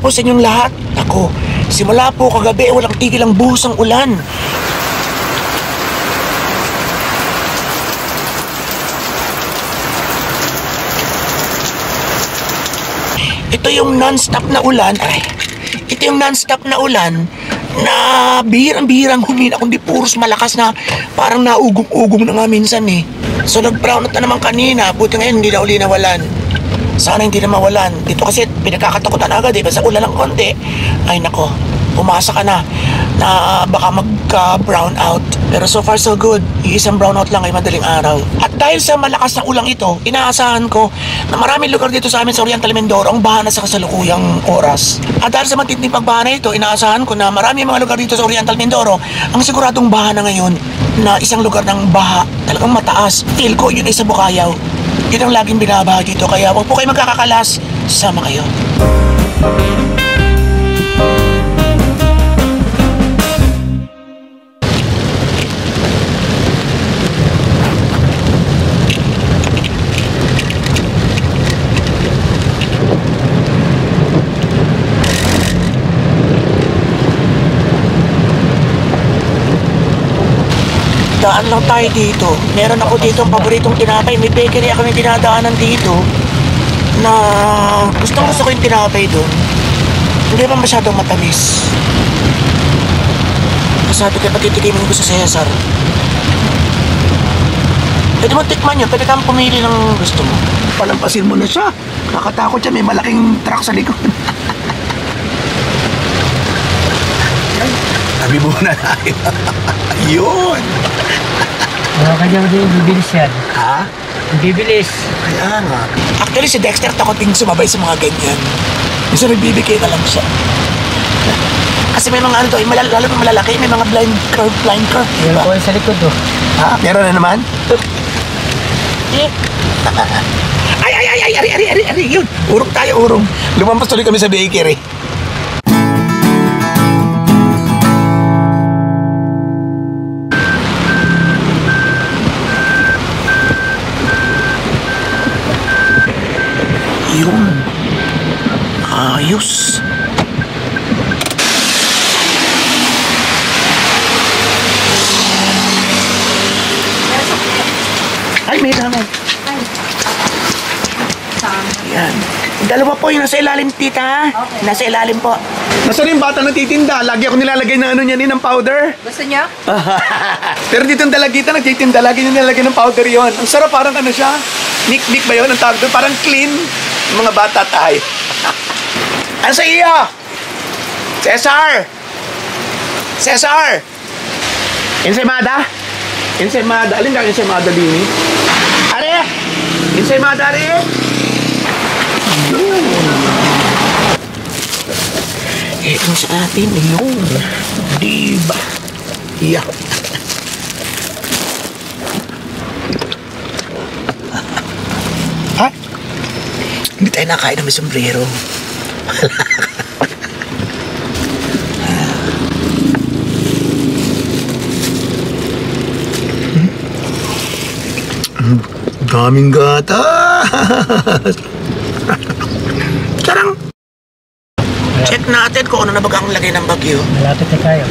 po sa inyong lahat. Ako, simula po kagabi, walang tigil ang buhos ang ulan. Ito yung non-stop na ulan. Ito yung non-stop na ulan na bihirang-bihirang humina, kundi puros malakas na parang naugong-ugong na nga minsan eh. So nag-brown out na naman kanina. Buti ngayon hindi na uli nawalan. Sana hindi na mawalan. Dito kasi pinagkakatakutan agad eh. Basta ulan ng konti. Ay nako, pumasa ka na baka magka-brown out. Pero so far so good. Iisang brown out lang ay madaling araw. At dahil sa malakas na ulang ito, inaasahan ko na maraming lugar dito sa amin sa Oriental Mindoro ang baha na sa kasalukuyang oras. At dahil sa matinding pagbaha na ito, inaasahan ko na maraming mga lugar dito sa Oriental Mindoro ang siguradong baha na ngayon, na isang lugar ng baha talagang mataas. Feel ko yun ay sa Bukayaw. Yun ang laging binabaha dito, kaya huwag po kayo magkakakalas. Sama kayo. Daan lang tayo dito. Meron ako dito ang paboritong tinapay. May bakery ako na dinadaanan dito na gusto ko yung tinapay doon. Hindi pa masyadong matamis. Sabi ko, patitikimin ko sa Cesar. Pwede mo tikman yun. Pwede kang pumili ng gusto mo. Palampasin mo na siya. Nakatakot siya. May malaking truck sa likod. Sabi mo na tayo. Yun. Wala ka dyan din, bibilis yan. Ha? Bibilis. Kaya nga. Actually, si Dexter takot din sumabay sa mga ganyan. Gusto nagbibigay na lang siya. Kasi may mga ano to, lalo pa malalaki, may mga blind curve. Meron ko sa likod oh. Ha? Meron na naman? Ay, yun. Urong tayo, urong. Lumampas tuloy kami sa bakery. Yun. Ayos. Ay, may naman. Yan. Dalawa po yung nasa ilalim, tita. Okay. Nasa ilalim po. Nasaan yung bata nagtitinda? Lagi ako nilalagay na ano niya ng powder. Gusto niya? Pero dito yung dalagita nagtitinda, lagi niya nilalagay ng powder yon. Ang sarap, parang ano siya? Nick ba yun? Ang tawag doon? Parang clean. Mga bata tayo. Ano sa iyo? Cesar! Cesar! Ensaymada? Ensaymada. Alin ka ensaymada, Lini? Are! Ensaymada, are! Ito sa atin, yun. Diba? Yeah. Ha? Hindi tayo nakain ng may sombrero. Daming gatas! Sarang! Check natin kung ano na bagang lagay ng bagyo. Malapit na tayo.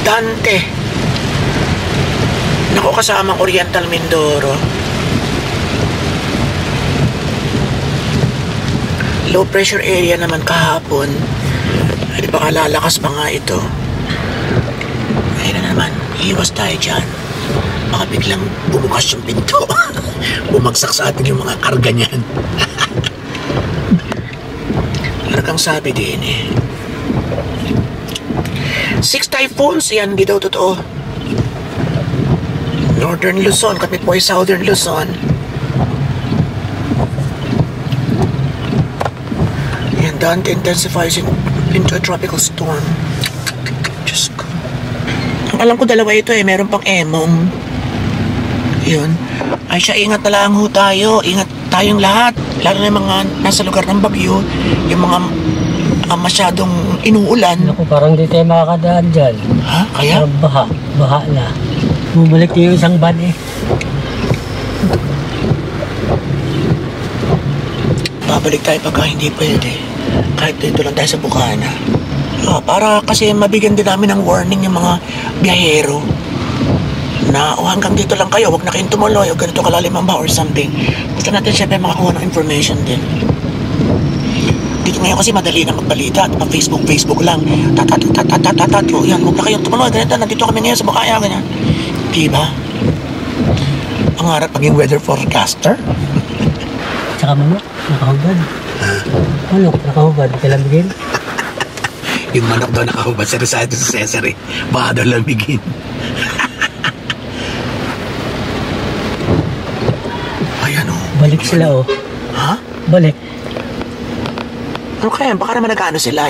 Dante. Naku, kasamang Oriental Mindoro. Low pressure area naman kahapon. Hindi baka lalakas pa nga ito. Ayun na naman, iwas tayo dyan. Baka biglang bumukas yung pinto. Bumagsak sa atin yung mga karga niyan. Kang sabi din eh. 6 typhoons, yan hindi daw totoo. Northern Luzon, kapit po ay Southern Luzon. Yan, Dante intensifies into a tropical storm. Diyos ko. Ang alam ko dalawa ito eh, meron pang Emong. Yun. Ay siya, ingat na lang ho tayo. Ingat tayong lahat. Lalo na yung mga nasa lugar ng bagyo. Yung mga masyadong inuulan. Naku, parang di tayo makakadaan dyan. Ha? Kaya? Baha na. Bumalik yung isang van eh. Babalik tayo pagka hindi pwede. Kahit dito lang tayo sa Bukana. Para kasi mabigyan din namin ng warning yung mga biyahero na hanggang dito lang kayo, huwag na kayong tumuloy o ganito kalalim ang baha or something. Gusto natin syempre makakuha ng information din. Dito ngayon kasi madali na magbalita at Facebook lang. Yan, huwag na kayong tumuloy, ganito, nandito kami ngayon sa Bukaya, ganyan. Diba? Pangarap maging weather forecaster? Tsaka manok, nakahubad. Manok, nakahubad, kalambigin. Yung manok daw nakahubad sa Rosado sa Cesar eh. Baka daw lamigin. Ayan o. Balik sila, oh. Ha? Balik. Ano kaya? Baka naman nag-ano sila,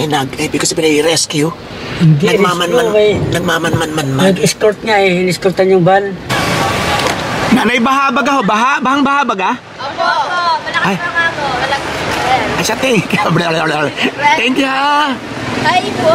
because pinay-rescue. Hindi, Nagmaman-man-man-man. Nag-escort nga eh, in-escortan yung van. Nanay, bahabag ako. Bahang bahabag ah? Opo, malakas Ay. pa nga po. Ay, siya, thank you. Thank you ha. Hi po.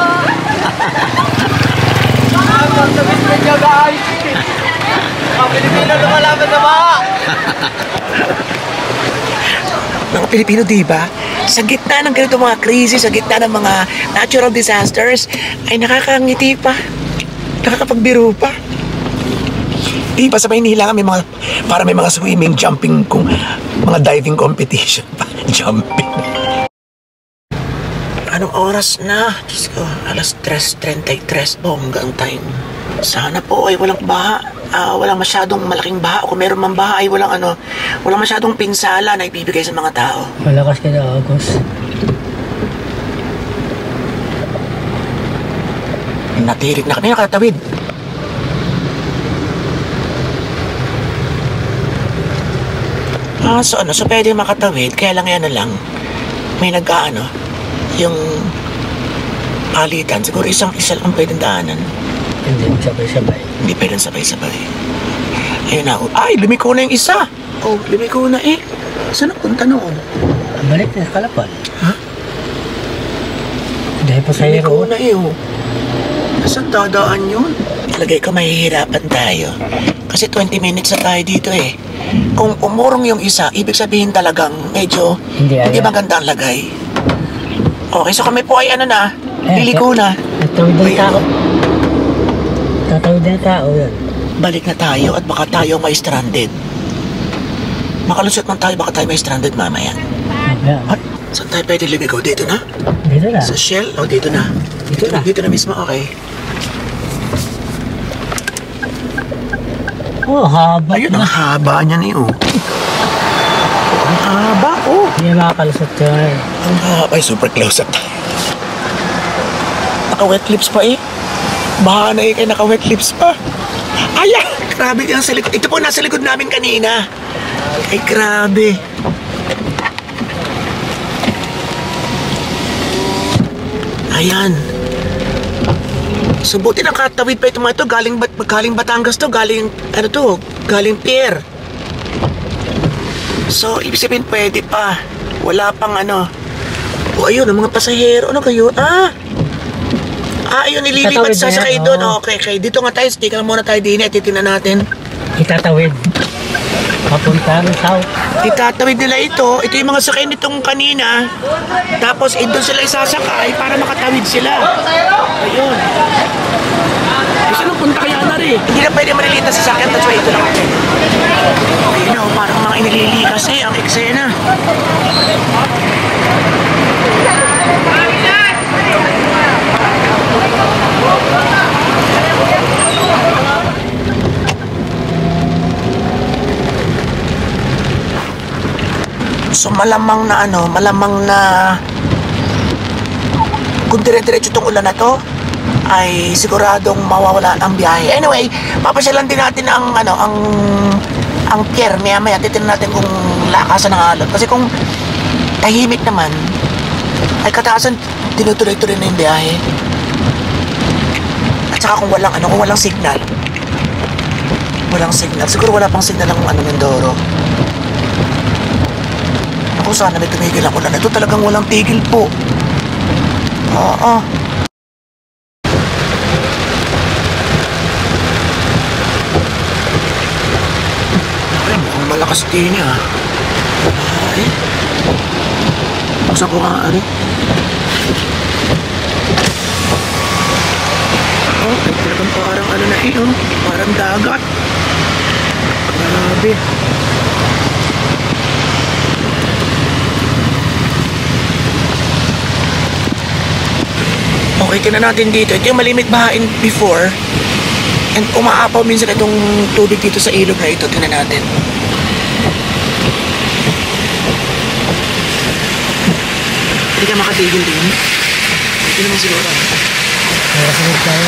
Mga Pilipino, di ba? Sa gitna ng ganito mga krisis, sa gitna ng mga natural disasters, ay nakakangiti pa. Nakakapagbiro pa. Di ba sa Maynila may mga, para may mga swimming, jumping, mga diving competition pa. Jumping. Anong oras na? Diyos ko, alas 3:33, bonggang time. Sana po ay walang baha. Walang masyadong malaking baha. O kung meron mang baha ay walang masyadong pinsala na ibibigay sa mga tao. Malakas ka na, August. Natirik na kami nakatawid. So pwede makatawid, kaya lang yan na lang. May yung palitan. Siguro isa lang pwedeng daanan. Hindi, sabay-sabay. Hindi pwedeng sabay-sabay. Ayun na. Ay, lumiko na yung isa. Oh, lumiko na eh. Saan napunta noon? Balik na, Kalapan. Ha? Dahil pa sa Lumiko hero. na eh, oh. Saan dadaan yun? Lagay ko mahihirapan tayo. Kasi 20 minutes na tayo dito eh. Kung umurong yung isa, ibig sabihin talagang medyo hindi maganda ang lagay. Okay, so kami po ay liliko na. Nagtawid ng tao. Tatawid ng tao yun. Balik na tayo at baka tayo may stranded. Makalusot man tayo, baka tayo may stranded mamaya. Ay, saan tayo pwede lumigaw? Dito na? Dito na. Sa Shell? O, dito na. Dito na mismo, okay. Oh, haba. Ayun, ang haba niya niyo. Ang haba, oh. Hindi makakalusot yun. Ang haba. Ay, super close up. Naka-wet lips pa eh. Baha na eh kayo, naka-wet lips pa. Ay, grabe ka sa likod. Ito po, nasa likod namin kanina. Ay, grabe. Ayan. So, buti nakatawid pa ito mga ito. Galing Batangas to. Galing Pier. So, ibig sabihin pwede pa. Wala pang O, ayun, ang mga pasahero. Ano kayo? Ayun, nililipat Tatawid na yan, sasakay doon. Okay. Dito nga tayo. Stick lang muna tayo din. Titignan natin. Itatawid. Papunta ng south. Itatawid nila ito. Ito yung mga sakay nitong kanina. Tapos, doon sila isasakay para makatawid sila. Ayun. Gusto nang punta kaya na rin. Hindi na pwede maliliit na sasakyan. That's why ito lang. Ayun, parang mga inililikas ang eksena. So malamang na kung dire-diretso itong ulan na to ay siguradong mawawala ang biyahe. Anyway, papasyalan din natin ang pier maya titignan natin kung lakasan ng alon. Kasi kung tahimik naman ay kataasan tinutuloy-tuloy na yung biyahe. At saka kung walang signal. Walang signal. Siguro wala pang signal ang Mindoro. Ako sana may tumigil ang ulan. Ito talagang walang tigil po. Oo. Ay, mukhang malakas din niya. Ay. Buksan ko nga, ano? Oh, talagang parang ano na eh, oh. Parang dagat. Grabe. Okay, tingnan natin dito. Ito yung malimit bahain before. And umaapaw minsan itong tubig dito sa ilog na ito. Tingnan natin. Hindi ka makatigil din. Hindi naman siguro. Nakasunod tayo.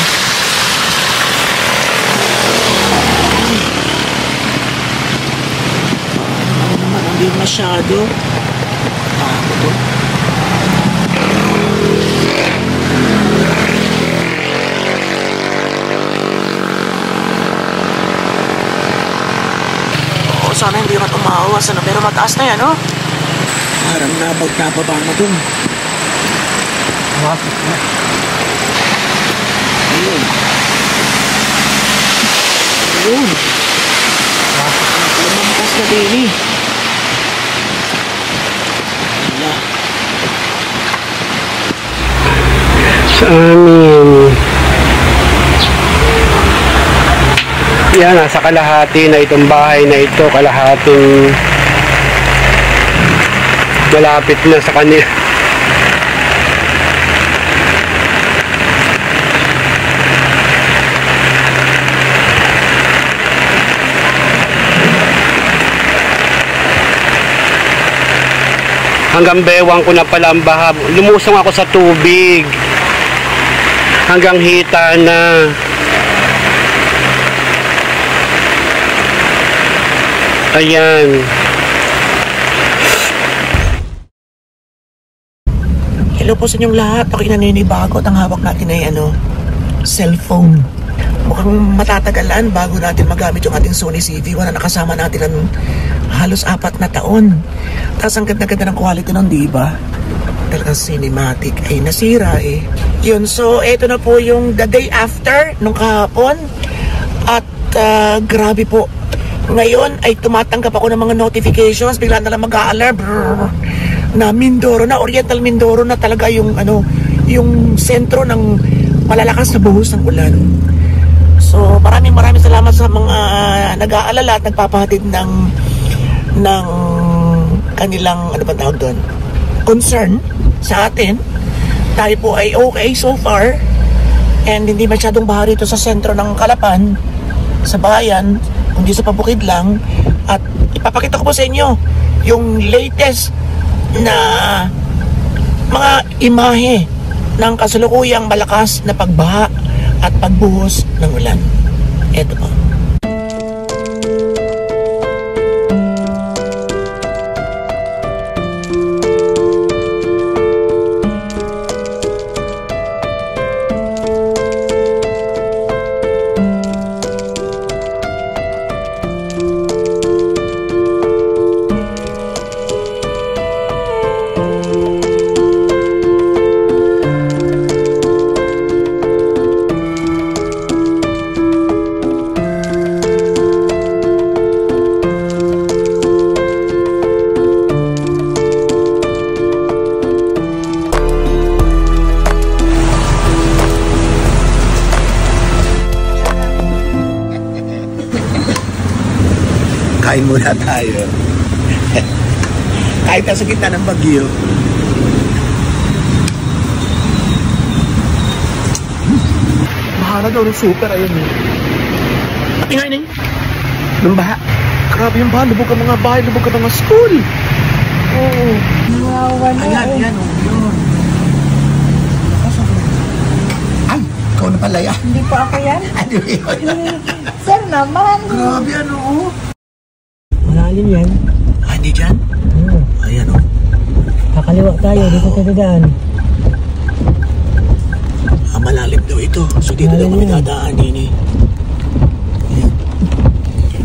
Ano naman, hindi masyado. Ako to. Oo, sana hindi naman umawas, ano? Pero mataas na yan, oh. Parang nababa mo dun. Bakit na? Ayun. Ayun. Lumampas na din eh. Wala. Sa amin. Yan, nasa kalahati na itong bahay na ito, kalahating malapit na sa kanila. Hanggang bewang ko na pala ang baha. Lumusong ako sa tubig. Hanggang hita na. Ayan. Hello po sa inyong lahat. Ako'y naninibago at ang hawak natin ay cellphone. Mukhang matatagalan bago natin magamit yung ating Sony CV1 na nakasama natin ng halos 4 na taon. Tapos ang ganda-ganda ng quality nun, di ba? Talagang cinematic. Ay, nasira eh. Yun, so eto na po yung the day after nung kahapon. At grabe po. Ngayon ay tumatanggap ako ng mga notifications. Bigla na lang mag-a-alarm na Mindoro na, Oriental Mindoro na talaga yung yung sentro ng malalakas na buhos ng ulan. So maraming salamat sa mga nag-aalala at nagpapahatid ng kanilang, ano ba tawag doon, concern sa atin. Tayo po ay okay so far and hindi masyadong baha rito sa sentro ng Calapan, sa bayan, kundi sa pabukid lang. At ipapakita ko po sa inyo yung latest na mga imahe ng kasalukuyang malakas na pagbaha at pagbuhos ng ulan. Ito po. Kain muna tayo. Kahit nasa gitna ng bagyo. Baha na daw ng super, ayun eh. Pati nga yun eh. Nung baha. Grabe yung baha, lubog ang mga bahay, lubog ang mga school. Oo. Ayan, ayan, oh. Yun. Ay, ikaw na pala yan. Hindi po ako yan. Ano yun? Sir naman. Grabe, ano, oh. Malalim yan. Ah, hindi dyan? Ayan, oh. Kakaliwa tayo, dito tayo dadaan. Ah, malalim daw ito. So dito daw kami dadaanin eh. Ayan.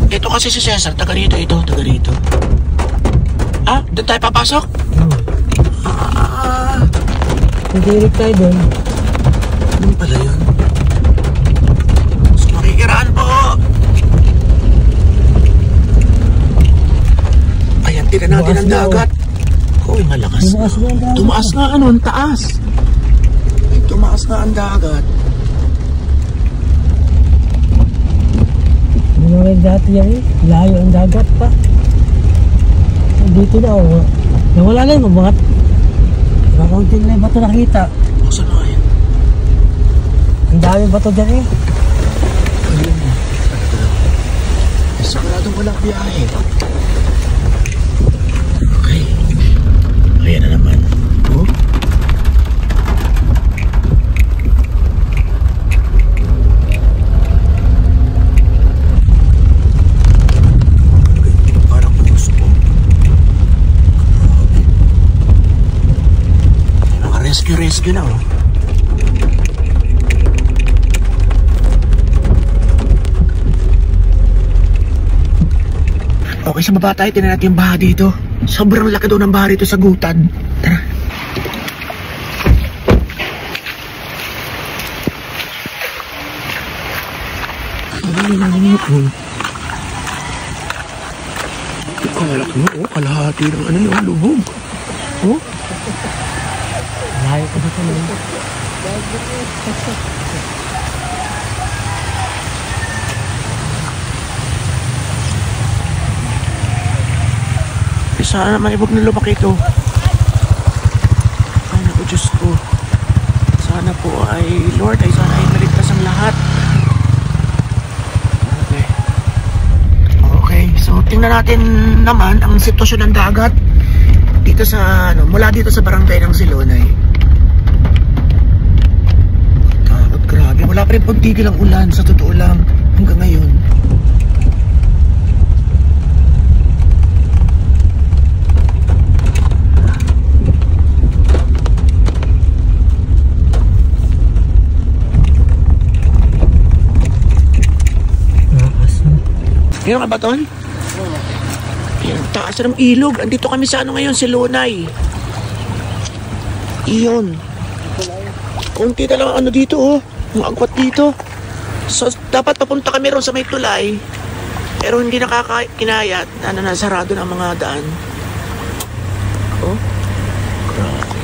Ito kasi si Cesar, taga rito ito, taga rito. Ah, doon tayo papasok? Ah, Tidirik tayo doon. ano pala yun? So, makikiraan po! Ayan, tignan natin ang dagat. Uy, Ay, malakas na. Tumaas na ang dagat. Tumaas na ano, ang taas. Ay, tumaas na ang dagat. Ano rin dati yan eh. Layo ang dagat pa. Dito daw. Nawala na yung mabangat. Kakaunting na yung bato nakita. Saan na yan? Ang dami bato dyan eh. Ayun na. Sakaradong walang biyahe. Okay. Ayan na naman. Oh. Parang gusto. Naka-rescue na oh. Okay, sa baba tayo, tingnan natin yung baha dito. Sobrang laki daw ng baha dito sa Gutan. Tara. Kalaki mo, oh, kalahati ng ano yung lubog. Oh, Layo pa dito na. sana naman ibog na lumaki ito. Ay naku, Diyos ko. Sana po ay, Lord, ay sana ay maligtas ang lahat. Okay. Okay, so tingnan natin naman ang sitwasyon ng dagat dito sa, ano, mula dito sa barangay ng Silonay. Takot, grabe. Wala pa rin pagtigil ang ulan, sa totoo lang, hanggang ngayon. Meron ka ba ton? Yan, taas ng ilog. Andito kami sa ano ngayon, Silonay. Iyon. Kunti na lang ano dito oh. Ang agwat dito. So, dapat papunta kami ron sa may tulay. Pero hindi nakakakinayat. Ano na, sarado ng mga daan. Oh. Grabe.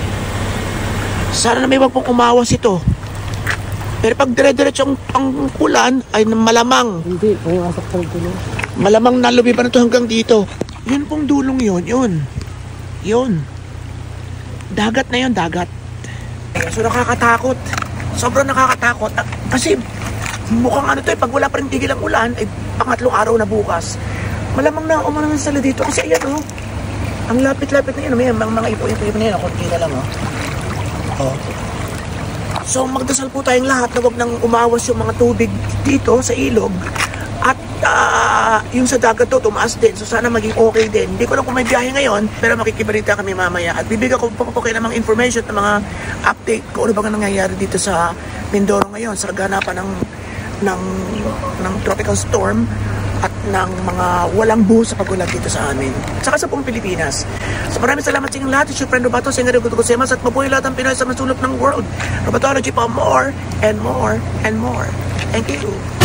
Sana na may wag pong umawas ito. Pero pag dire-diretso ang ulan ay malamang. Hindi, pumasok pa rin tuloy. Malamang nalubi pa na ito hanggang dito. Yun pong dulong yun, yun. Dagat na yun, dagat. So nakakatakot. Sobrang nakakatakot. Kasi mukhang ano to eh, pag wala pa rin tigil ang ulan, ay pangatlong araw na bukas. Malamang na umano ng sala dito. Kasi ayan oh, ang lapit-lapit na yun. May mga ipo-ipo na yun. Kunti na lang oh. Oh. So magdasal po tayong lahat na wag nang umawas yung mga tubig dito sa ilog. At yung sa dagat to, tumaas din. So sana maging okay din. Hindi ko lang kung may biyahe ngayon, pero makikibalita kami mamaya. At bibigyan ko po kayo ng mga information, ng mga update kung ano bang nangyayari dito sa Mindoro ngayon sa ganapan ng tropical storm at ng mga walang buhos sa pagulan dito sa amin. At saka sa buong Pilipinas. So maraming salamat sa inyong lahat. It's your friend Robato, Senga Robato Kusemas, at mabuhay lahat ng Pinoy sa masulok ng world. Robatology pa, more and more and more. Thank you.